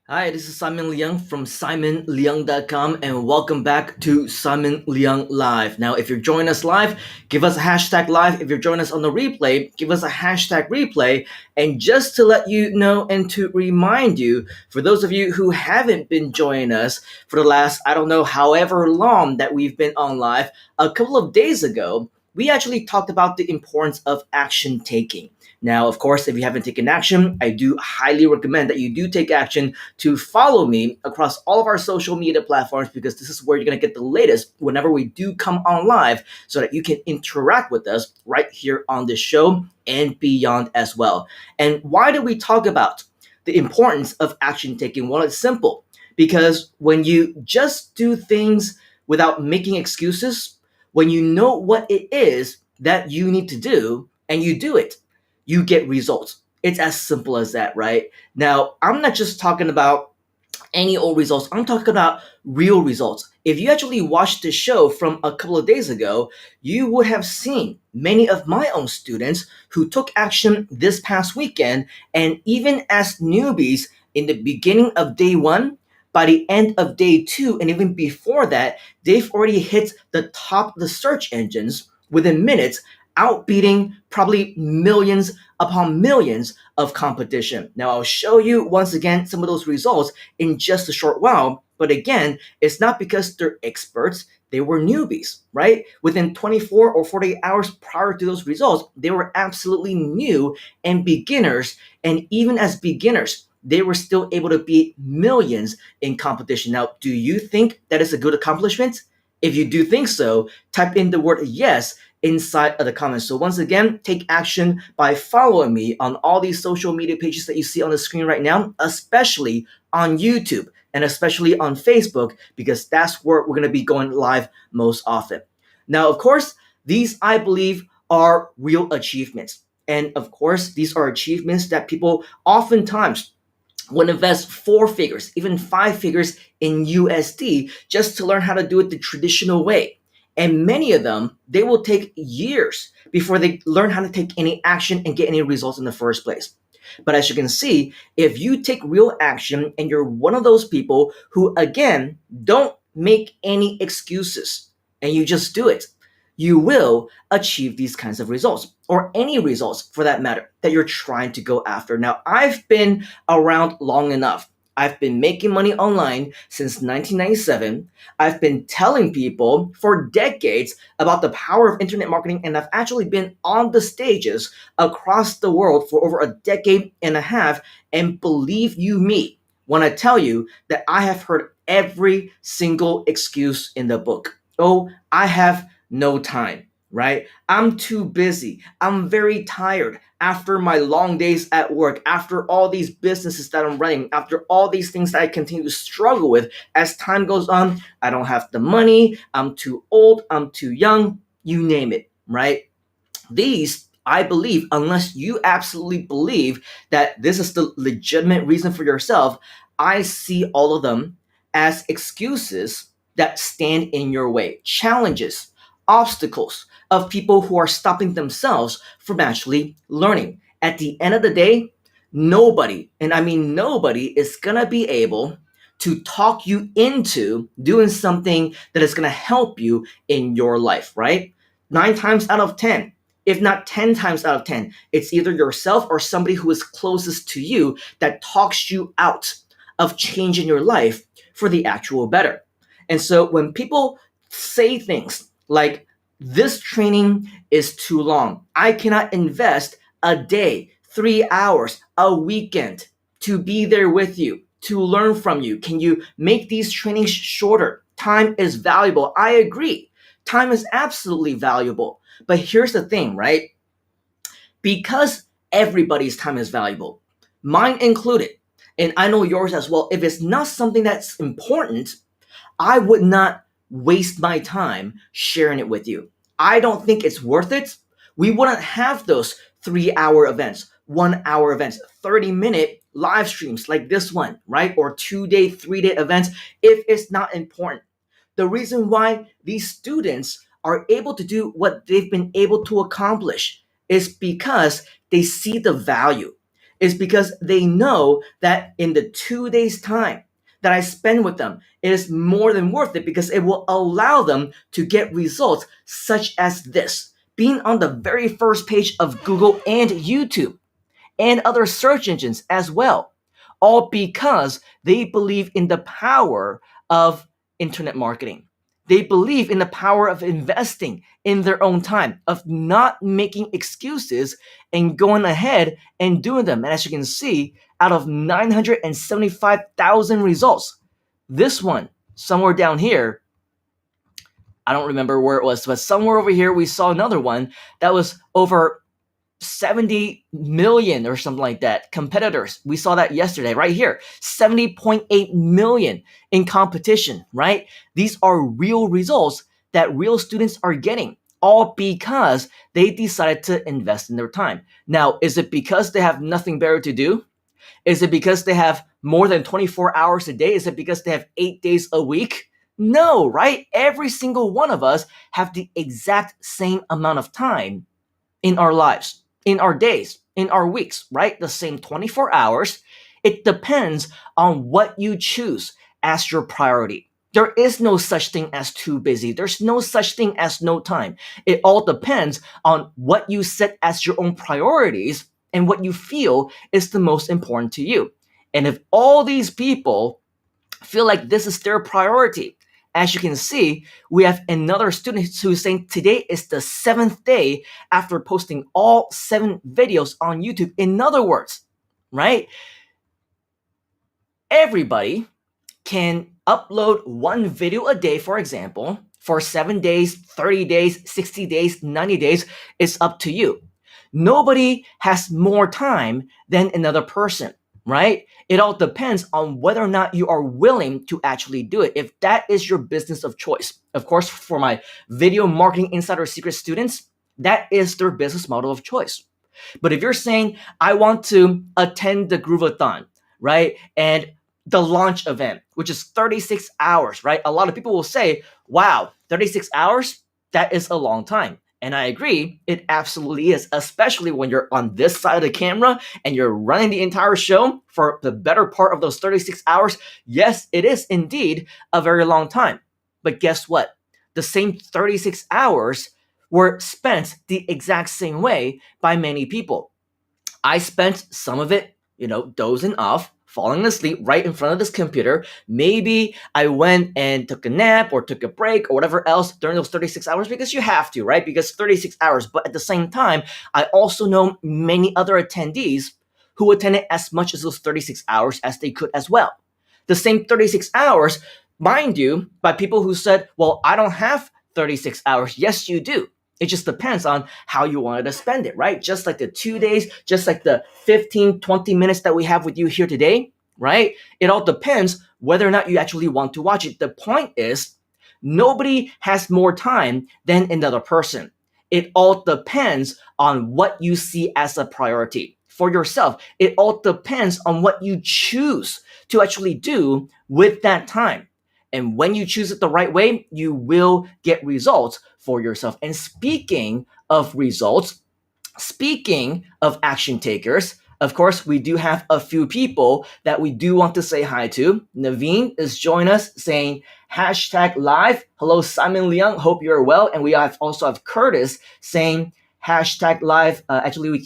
Hi, this is Simon Leung from simonleung.com and welcome back to Simon Leung Live. Now, if you're joining us live, give us a hashtag live. If you're joining us on the replay, give us a hashtag replay. And just to let you know and to remind you, for those of you who haven't been joining us for the last, I don't know, however long that we've been on live, a couple of days ago, we actually talked about the importance of action taking. Now, of course, if you haven't taken action, I do highly recommend that you do take action to follow me across all of our social media platforms because this is where you're going to get the latest whenever we do come on live so that you can interact with us right here on this show and beyond as well. And why do we talk about the importance of action taking? Well, it's simple because when you just do things without making excuses, when you know what it is that you need to do and you do it, you get results. It's as simple as that, right? Now, I'm not just talking about any old results. I'm talking about real results. If you actually watched the show from a couple of days ago, you would have seen many of my own students who took action this past weekend. And even as newbies in the beginning of day one, by the end of day two, and even before that, they've already hit the top of the search engines within minutes, outbeating probably millions upon millions of competition. Now, I'll show you once again some of those results in just a short while. But again, it's not because they're experts, they were newbies, right? Within 24 or 48 hours prior to those results, they were absolutely new and beginners. And even as beginners, they were still able to beat millions in competition. Now, do you think that is a good accomplishment? If you do think so, type in the word yes inside of the comments. So once again, take action by following me on all these social media pages that you see on the screen right now, especially on YouTube and especially on Facebook, because that's where we're going to be going live most often. Now, of course, these I believe are real achievements. And of course, these are achievements that people oftentimes would invest four figures, even five figures in USD just to learn how to do it the traditional way. And many of them, they will take years before they learn how to take any action and get any results in the first place. But as you can see, if you take real action and you're one of those people who, again, don't make any excuses and you just do it, you will achieve these kinds of results or any results for that matter that you're trying to go after. Now, I've been around long enough. I've been making money online since 1997. I've been telling people for decades about the power of internet marketing, and I've actually been on the stages across the world for over a decade and a half. And believe you me, when I tell you that I have heard every single excuse in the book. Oh, I have no time, right? I'm too busy. I'm very tired after my long days at work, after all these businesses that I'm running, after all these things that I continue to struggle with as time goes on. I don't have the money. I'm too old. I'm too young. You name it, right? These, I believe, unless you absolutely believe that this is the legitimate reason for yourself, I see all of them as excuses that stand in your way, challenges, obstacles of people who are stopping themselves from actually learning. At the end of the day, nobody, and I mean nobody, is gonna be able to talk you into doing something that is gonna help you in your life, right? Nine times out of 10, if not 10 times out of 10, it's either yourself or somebody who is closest to you that talks you out of changing your life for the actual better. And so when people say things like, this training is too long, I cannot invest a day, 3 hours, a weekend to be there with you, to learn from you. Can you make these trainings shorter? Time is valuable. I agree. Time is absolutely valuable. But here's the thing, right? Because everybody's time is valuable, mine included, and I know yours as well, if it's not something that's important, I would not waste my time sharing it with you. I don't think it's worth it. We wouldn't have those 3 hour events, 1 hour events, 30-minute live streams like this one, right? Or 2 day, 3 day events if it's not important. The reason why these students are able to do what they've been able to accomplish is because they see the value. is because they know that in the 2 days time that I spend with them, it is more than worth it because it will allow them to get results such as this, being on the very first page of Google and YouTube and other search engines as well, all because they believe in the power of internet marketing. They believe in the power of investing in their own time, of not making excuses and going ahead and doing them. And as you can see, out of 975,000 results, this one, somewhere down here, I don't remember where it was, but somewhere over here, we saw another one that was over 70 million or something like that competitors. We saw that yesterday right here, 70.8 million in competition, right? These are real results that real students are getting, all because they decided to invest in their time. Now, is it because they have nothing better to do? Is it because they have more than 24 hours a day? Is it because they have 8 days a week? No, right? Every single one of us have the exact same amount of time in our lives, in our days, in our weeks, right? The same 24 hours. It depends on what you choose as your priority. There is no such thing as too busy. There's no such thing as no time. It all depends on what you set as your own priorities and what you feel is the most important to you. And if all these people feel like this is their priority, as you can see, we have another student who's saying today is the 7th day after posting all 7 videos on YouTube. In other words, right? Everybody can upload one video a day, for example, for 7 days, 30 days, 60 days, 90 days. It's up to you. Nobody has more time than another person, right? It all depends on whether or not you are willing to actually do it. If that is your business of choice, of course, for my video marketing insider secret students, that is their business model of choice. But if you're saying, I want to attend the Groovathon, right? And the launch event, which is 36 hours, right? A lot of people will say, wow, 36 hours, that is a long time. And I agree, it absolutely is, especially when you're on this side of the camera and you're running the entire show for the better part of those 36 hours. Yes, it is indeed a very long time. But guess what? The same 36 hours were spent the exact same way by many people. I spent some of it, dozing off, falling asleep right in front of this computer. Maybe I went and took a nap or took a break or whatever else during those 36 hours because you have to, right? Because 36 hours. But at the same time, I also know many other attendees who attended as much as those 36 hours as they could as well. The same 36 hours, mind you, by people who said, well, I don't have 36 hours. Yes, you do. It just depends on how you wanted to spend it, right? Just like the 2 days, just like the 15, 20 minutes that we have with you here today, right? It all depends whether or not you actually want to watch it. The point is, nobody has more time than another person. It all depends on what you see as a priority for yourself. It all depends on what you choose to actually do with that time. And when you choose it the right way, you will get results for yourself. And speaking of results, speaking of action takers, of course, we do have a few people that we do want to say hi to. Naveen is joining us saying hashtag live. Hello, Simon Leung. Hope you're well. And we also have Curtis saying hashtag live. Actually, we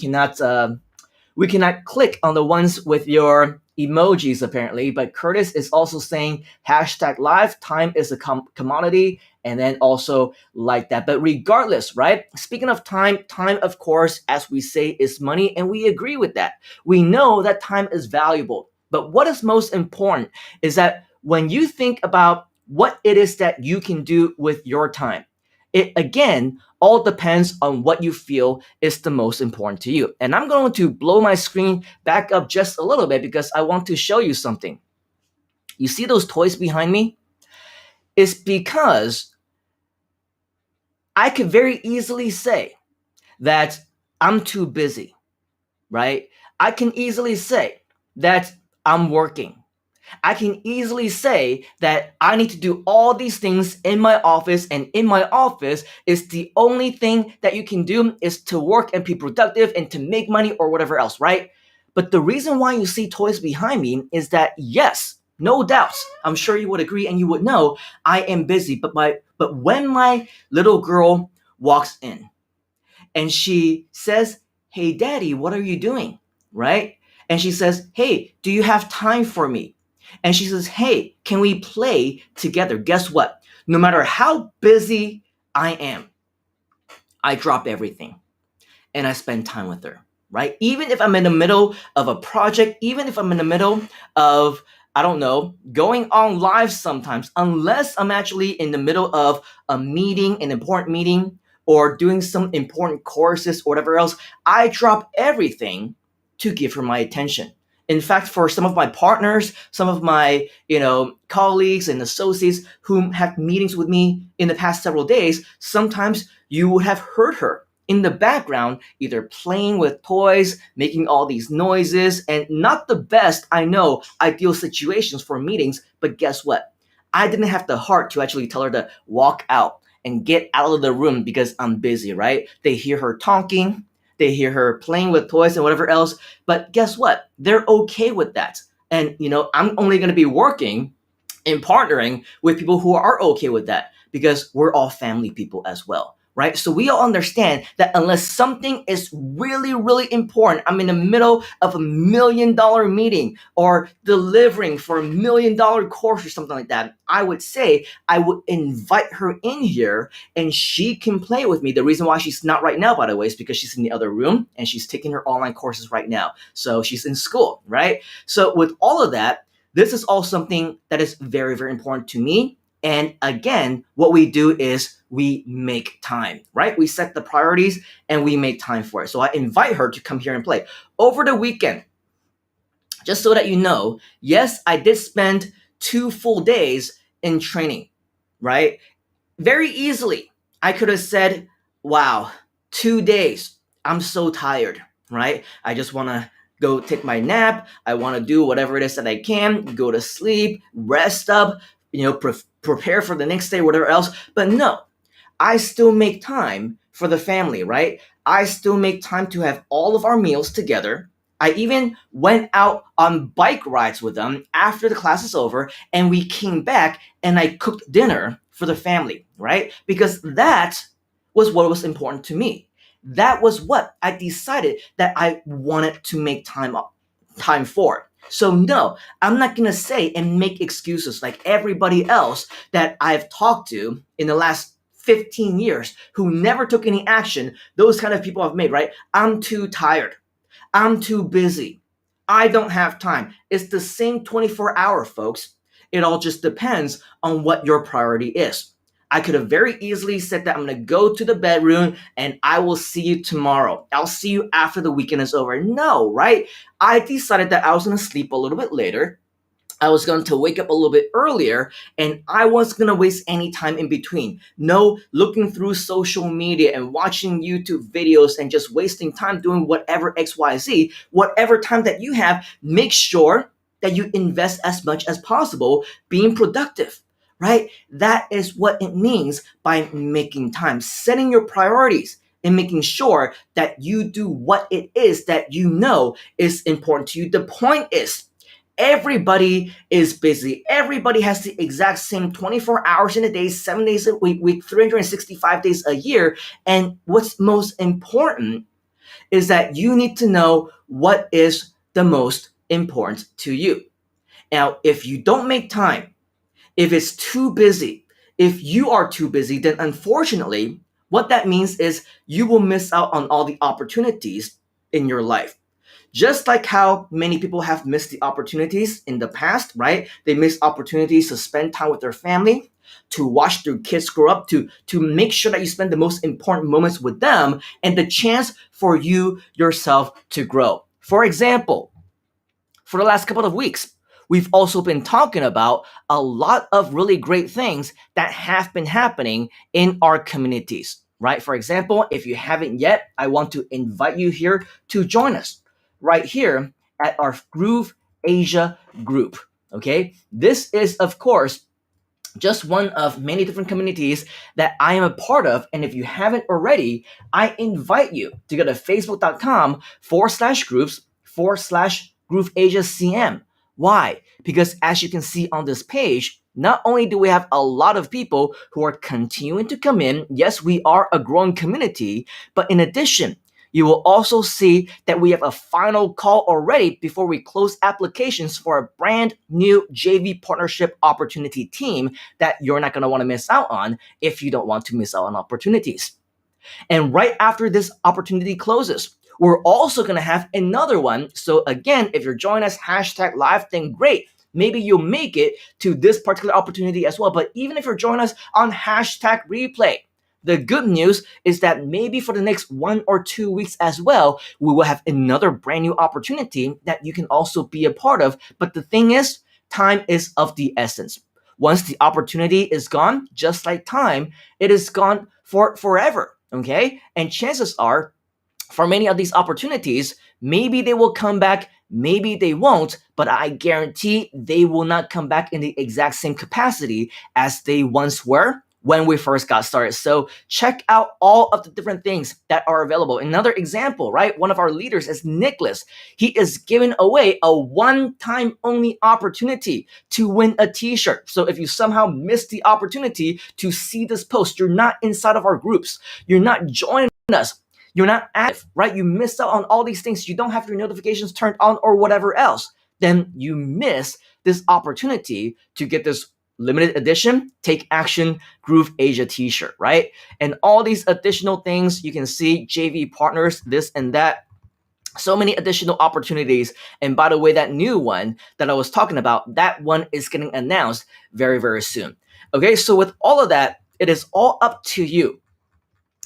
cannot click on the ones with your emojis apparently, but Curtis is also saying hashtag live, time is a commodity, and then also like that. But regardless, right? Speaking of time, of course, as we say, is money, and we agree with that. We know that time is valuable, but what is most important is that when you think about what it is that you can do with your time, it again all depends on what you feel is the most important to you. And I'm going to blow my screen back up just a little bit because I want to show you something. You see those toys behind me? It's because I could very easily say that I'm too busy, right? I can easily say that I'm working. I can easily say that I need to do all these things in my office, and in my office is the only thing that you can do is to work and be productive and to make money or whatever else, right? But the reason why you see toys behind me is that, yes, no doubts, I'm sure you would agree and you would know I am busy. But when my little girl walks in and she says, "Hey, daddy, what are you doing?" Right? And she says, "Hey, do you have time for me?" And she says, "Hey, can we play together?" Guess what? No matter how busy I am, I drop everything and I spend time with her, right? Even if I'm in the middle of a project, even if I'm in the middle of, I don't know, going on live sometimes, unless I'm actually in the middle of a meeting, an important meeting, or doing some important courses or whatever else, I drop everything to give her my attention. In fact, for some of my partners, some of my, colleagues and associates who have meetings with me in the past several days, sometimes you would have heard her in the background, either playing with toys, making all these noises, and not the best, I know, ideal situations for meetings, but guess what? I didn't have the heart to actually tell her to walk out and get out of the room because I'm busy, right? They hear her talking, they hear her playing with toys and whatever else, but guess what? They're okay with that. And, I'm only going to be working and partnering with people who are okay with that because we're all family people as well, right? So we all understand that unless something is really, really important, I'm in the middle of $1 million meeting or delivering for $1 million course or something like that, I would say I would invite her in here and she can play with me. The reason why she's not right now, by the way, is because she's in the other room and she's taking her online courses right now. So she's in school, right? So with all of that, this is all something that is very, very important to me. And again, what we do is we make time, right? We set the priorities and we make time for it. So I invite her to come here and play. Over the weekend, just so that you know, yes, I did spend 2 full days in training, right? Very easily, I could have said, wow, 2 days. I'm so tired, right? I just want to go take my nap. I want to do whatever it is that I can, go to sleep, rest up, prepare for the next day, whatever else. But no, I still make time for the family, right? I still make time to have all of our meals together. I even went out on bike rides with them after the class is over, and we came back and I cooked dinner for the family, right? Because that was what was important to me. That was what I decided that I wanted to make time for. So no, I'm not gonna say and make excuses like everybody else that I've talked to in the last 15 years who never took any action. Those kind of people I've made, right? I'm too tired. I'm too busy. I don't have time. It's the same 24-hour, folks. It all just depends on what your priority is. I could have very easily said that I'm going to go to the bedroom and I will see you tomorrow. I'll see you after the weekend is over. No, right? I decided that I was going to sleep a little bit later. I was going to wake up a little bit earlier and I wasn't going to waste any time in between. No looking through social media and watching YouTube videos and just wasting time doing whatever XYZ. Whatever time that you have, make sure that you invest as much as possible being productive, right? That is what it means by making time, setting your priorities and making sure that you do what it is that you know is important to you. The point is, everybody is busy. Everybody has the exact same 24 hours in a day, 7 days a week, 365 days a year. And what's most important is that you need to know what is the most important to you. Now, if you don't make time, if it's too busy, if you are too busy, then unfortunately, what that means is you will miss out on all the opportunities in your life. Just like how many people have missed the opportunities in the past, right? They missed opportunities to spend time with their family, to watch their kids grow up, to make sure that you spend the most important moments with them, and the chance for you yourself to grow. For example, for the last couple of weeks, we've also been talking about a lot of really great things that have been happening in our communities, right? For example, if you haven't yet, I want to invite you here to join us right here at our Groove Asia group. Okay, this is, of course, just one of many different communities that I am a part of. And if you haven't already, I invite you to go to facebook.com/groups /GrooveAsiaCM. Why? Because as you can see on this page, not only do we have a lot of people who are continuing to come in, yes, we are a growing community, but in addition, you will also see that we have a final call already before we close applications for a brand new JV partnership opportunity team that you're not going to want to miss out on if you don't want to miss out on opportunities. And right after this opportunity closes, we're also going to have another one. So again, if you're joining us #live, then great. Maybe you'll make it to this particular opportunity as well. But even if you're joining us on #replay, the good news is that maybe for the next 1 or 2 weeks as well, we will have another brand new opportunity that you can also be a part of. But the thing is, time is of the essence. Once the opportunity is gone, just like time, it is gone for forever. Okay? And chances are, for many of these opportunities, maybe they will come back, maybe they won't, but I guarantee they will not come back in the exact same capacity as they once were when we first got started. So check out all of the different things that are available. Another example, right? One of our leaders is Nicholas. He is giving away a one-time only opportunity to win a t-shirt. So if you somehow missed the opportunity to see this post, you're not inside of our groups, you're not joining us, you're not active, right? You missed out on all these things. You don't have your notifications turned on or whatever else. Then you miss this opportunity to get this limited edition Take Action Groove Asia t-shirt, right? And all these additional things you can see, JV partners, this and that. So many additional opportunities. And by the way, that new one that I was talking about, that one is getting announced very, very soon. Okay, so with all of that, it is all up to you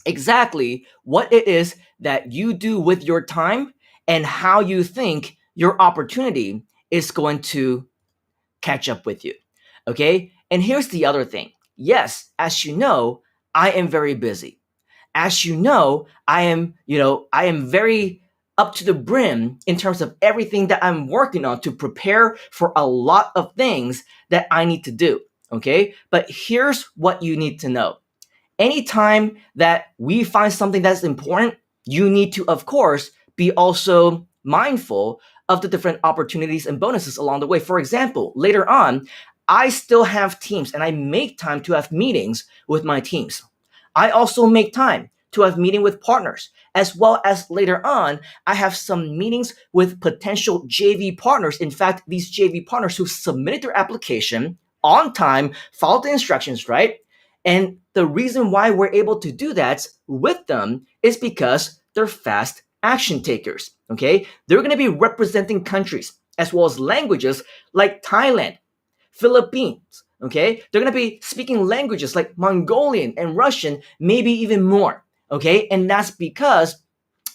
exactly what it is that you do with your time and how you think your opportunity is going to catch up with you. Okay? And here's the other thing. Yes, as you know, I am very busy. As you know, I am very up to the brim in terms of everything that I'm working on to prepare for a lot of things that I need to do. Okay? But here's what you need to know. Anytime that we find something that's important, you need to, of course, be also mindful of the different opportunities and bonuses along the way. For example, later on, I still have teams and I make time to have meetings with my teams. I also make time to have meeting with partners, as well as later on, I have some meetings with potential JV partners. In fact, these JV partners who submitted their application on time, followed the instructions, right? And the reason why we're able to do that with them is because they're fast action takers, okay? They're going to be representing countries as well as languages like Thailand, Philippines, okay? They're going to be speaking languages like Mongolian and Russian, maybe even more, okay? And that's because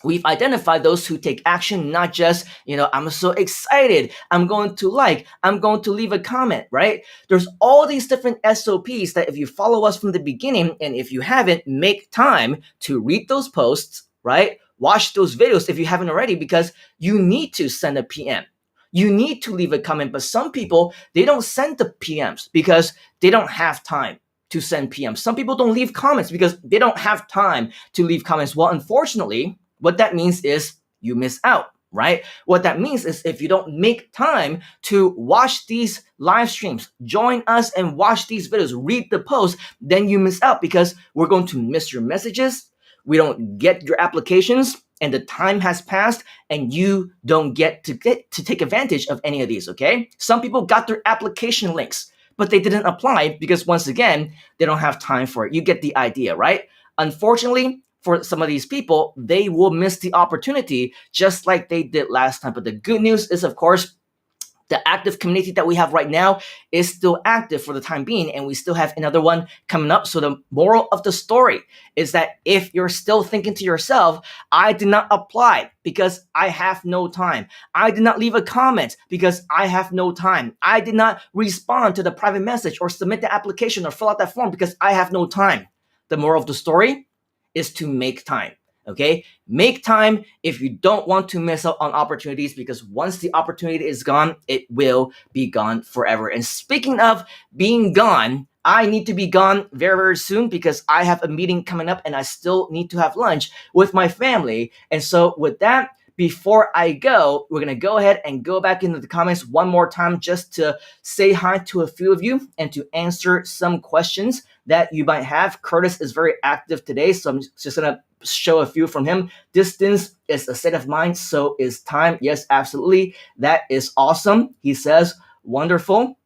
we've identified those who take action, not just, I'm so excited, I'm going to leave a comment, right? There's all these different SOPs that if you follow us from the beginning, and if you haven't, make time to read those posts, right? Watch those videos if you haven't already, because you need to send a PM. You need to leave a comment, but some people, they don't send the PMs because they don't have time to send PMs. Some people don't leave comments because they don't have time to leave comments. Well, unfortunately, what that means is you miss out, right? What that means is if you don't make time to watch these live streams, join us and watch these videos, read the post, then you miss out because we're going to miss your messages. We don't get your applications and the time has passed and you don't get to take advantage of any of these, okay? Some people got their application links, but they didn't apply because once again, they don't have time for it. You get the idea, right? Unfortunately, for some of these people, they will miss the opportunity just like they did last time. But the good news is, of course, the active community that we have right now is still active for the time being, and we still have another one coming up. So the moral of the story is that if you're still thinking to yourself, I did not apply because I have no time. I did not leave a comment because I have no time. I did not respond to the private message or submit the application or fill out that form because I have no time. The moral of the story is to make time, okay? Make time if you don't want to miss out on opportunities, because once the opportunity is gone, it will be gone forever. And speaking of being gone, I need to be gone very, very soon because I have a meeting coming up and I still need to have lunch with my family. And so with that, before I go, we're going to go ahead and go back into the comments one more time just to say hi to a few of you and to answer some questions that you might have. Curtis is very active today, so I'm just going to show a few from him. Distance is a state of mind, so is time. Yes, absolutely. That is awesome. He says, wonderful.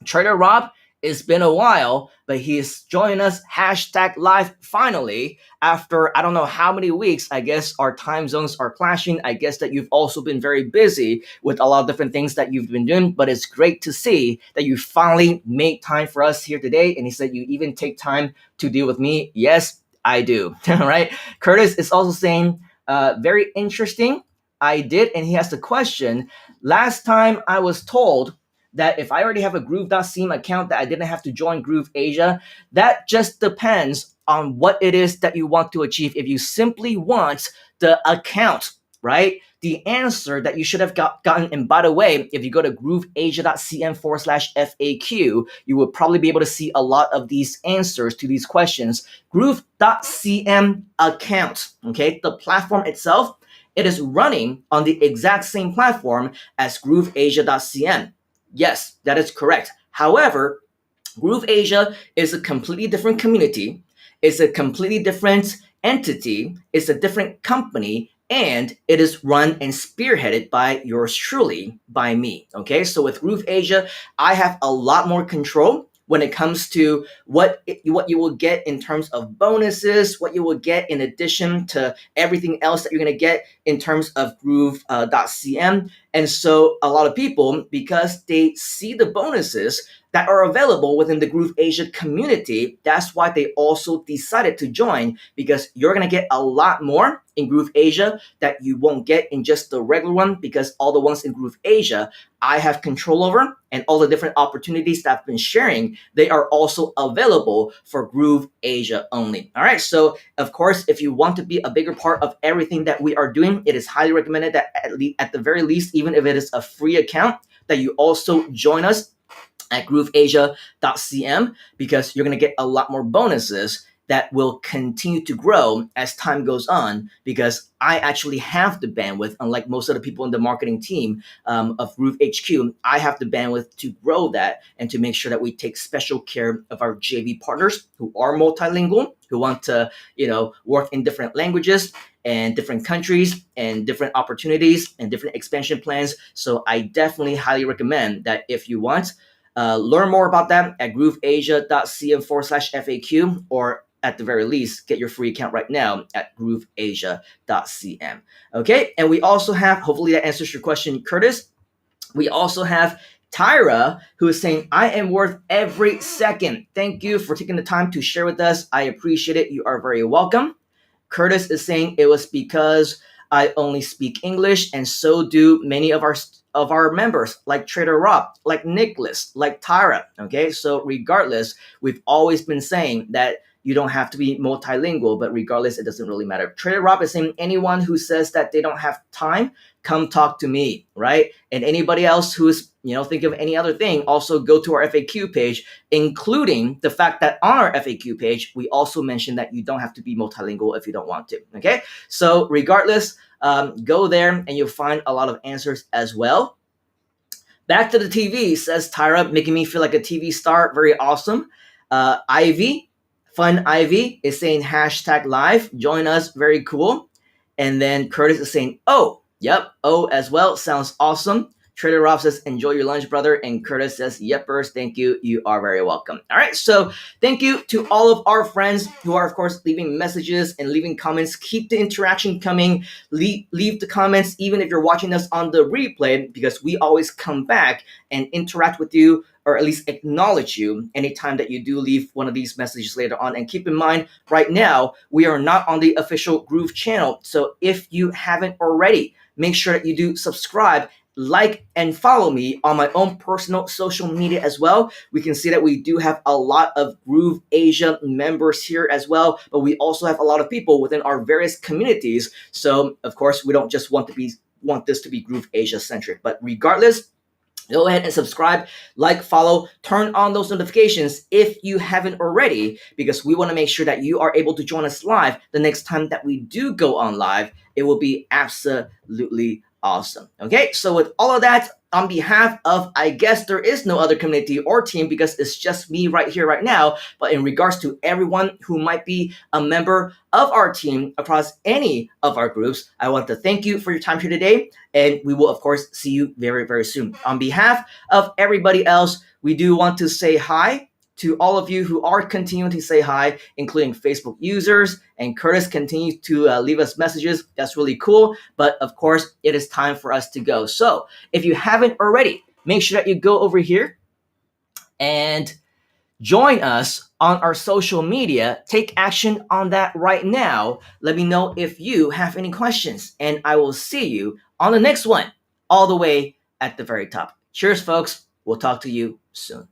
Trader Rob, it's been a while, but he's joining us hashtag live finally after I don't know how many weeks. I guess our time zones are clashing. I guess that you've also been very busy with a lot of different things that you've been doing, but it's great to see that you finally made time for us here today. And he said you even take time to deal with me. Yes, I do. All right. Curtis is also saying, very interesting. I did. And he has the question. Last time I was told that if I already have a Groove.cm account that I didn't have to join Groove Asia. That just depends on what it is that you want to achieve. If you simply want the account, right? The answer that you should have gotten, and by the way, if you go to grooveasia.cm/FAQ, you will probably be able to see a lot of these answers to these questions. Groove.cm account, okay? The platform itself, it is running on the exact same platform as grooveasia.cm. Yes, that is correct. However, Groove Asia is a completely different community. It's a completely different entity. It's a different company. And it is run and spearheaded by yours truly, by me. Okay, so with Groove Asia, I have a lot more control when it comes to what you will get in terms of bonuses, what you will get in addition to everything else that you're going to get in terms of Groove.cm. And so a lot of people, because they see the bonuses that are available within the Groove Asia community, that's why they also decided to join, because you're going to get a lot more in Groove Asia that you won't get in just the regular one, because all the ones in Groove Asia I have control over, and all the different opportunities that I've been sharing, they are also available for Groove Asia only. All right, so of course, if you want to be a bigger part of everything that we are doing, it is highly recommended that at the very least, even if it is a free account, that you also join us at grooveasia.cm, because you're going to get a lot more bonuses that will continue to grow as time goes on, because I actually have the bandwidth, unlike most of the people in the marketing team of Groove HQ. I have the bandwidth to grow that and to make sure that we take special care of our JV partners who are multilingual, who want to, work in different languages and different countries and different opportunities and different expansion plans. So I definitely highly recommend that if you want, learn more about that at grooveasia.cm/FAQ, or at the very least, get your free account right now at grooveasia.cm. Okay, and we also have, hopefully that answers your question, Curtis. We also have Tyra, who is saying, I am worth every second. Thank you for taking the time to share with us. I appreciate it. You are very welcome. Curtis is saying it was because I only speak English, and so do many of our members, like Trader Rob, like Nicholas, like Tyra. Okay, so regardless, we've always been saying that you don't have to be multilingual, but regardless, it doesn't really matter. Trader Rob is saying anyone who says that they don't have time, come talk to me, right? And anybody else who's, think of any other thing, also go to our FAQ page, including the fact that on our FAQ page, we also mentioned that you don't have to be multilingual if you don't want to, okay? So regardless, go there and you'll find a lot of answers as well. Back to the TV, says Tyra, making me feel like a TV star. Very awesome. Ivy, Fun Ivy is saying hashtag live. Join us. Very cool. And then Curtis is saying, oh, yep, oh as well. Sounds awesome. Trader Rob says, enjoy your lunch, brother. And Curtis says, yepers, thank you. You are very welcome. All right, so thank you to all of our friends who are, of course, leaving messages and leaving comments. Keep the interaction coming. Leave the comments, even if you're watching us on the replay, because we always come back and interact with you, or at least acknowledge you anytime that you do leave one of these messages later on. And keep in mind, right now, we are not on the official Groove channel. So if you haven't already, make sure that you do subscribe, like, and follow me on my own personal social media as well. We can see that we do have a lot of Groove Asia members here as well, but we also have a lot of people within our various communities. So of course, we don't just want this to be Groove Asia centric, but regardless, Go ahead and subscribe, like, follow, turn on those notifications if you haven't already, because we want to make sure that you are able to join us live the next time that we do go on live. It will be absolutely awesome. Okay, so with all of that, on behalf of, I guess there is no other community or team because it's just me right here, right now. But in regards to everyone who might be a member of our team across any of our groups, I want to thank you for your time here today. And we will, of course, see you very, very soon. On behalf of everybody else, we do want to say hi to all of you who are continuing to say hi, including Facebook users. And Curtis continues to leave us messages. That's really cool. But of course, it is time for us to go. So if you haven't already, make sure that you go over here and join us on our social media. Take action on that right now. Let me know if you have any questions, and I will see you on the next one, all the way at the very top. Cheers, folks. We'll talk to you soon.